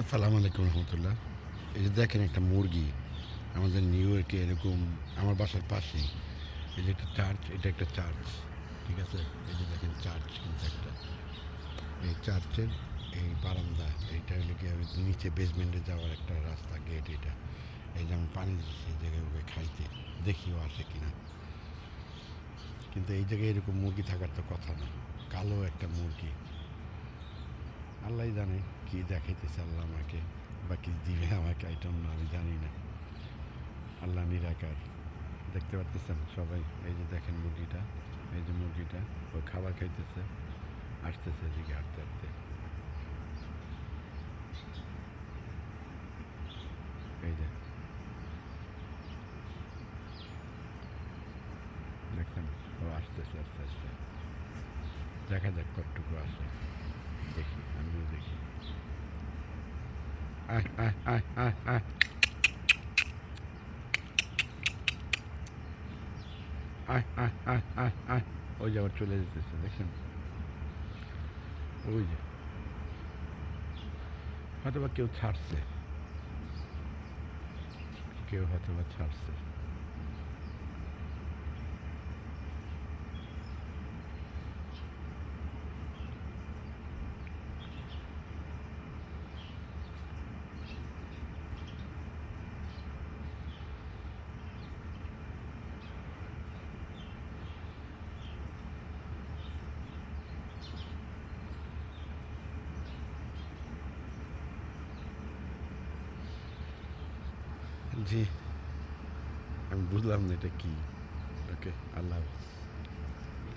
আসসালামু আলাইকুম রহমতুল্লাহ। এই যে দেখেন একটা মুরগি আমাদের নিউ ইয়র্কে এরকম আমার বাসার পাশেই এই যে একটা চার্চ, এটা একটা চার্চ, ঠিক আছে? এই যে দেখেন চার্চ কিন্তু একটা, এই চার্চের এই বারান্দা, এইটা হলে কি ওই নিচে বেসমেন্টে যাওয়ার একটা রাস্তা, গেট এটা। এই যে আমি পানি দিচ্ছি এই জায়গায় ওকে খাইতে, দেখিও আসে কিনা। কিন্তু এই জায়গায় এরকম মুরগি থাকার তো কথা না। কালো একটা মুরগি, আল্লাহ জানে কি দেখাইতেছে আল্লাহ আমাকে, বা কি দিবে আমাকে, আই ডোন্ট নো, আমি জানি না। আল্লাহ নিরাকার। দেখতে পাচ্ছেন সবাই, এই যে দেখেন মুরগিটা, এই যে মুরগিটা ও খাবার খাইতেছে, আসতেছে এদিকে হাঁটতে হাঁটতে। এই যে দেখছেন, ও আসতেছে আস্তে আস্তে। দেখা যাক কতটুকু আসে, দেখি, আমিও দেখি। আয় আয় আয় আয় আয় আয় আয় আয় আয় আয়। ওই যে আবার চলে যেতেছে, দেখছেন? ওই যে হয়তো বা কেউ ছাড়ছে, কেউ হয়তো বা ছাড়ছে। জি, আমি বুঝলাম না এটা কি। ওকে, আল্লাহ হাফেজ।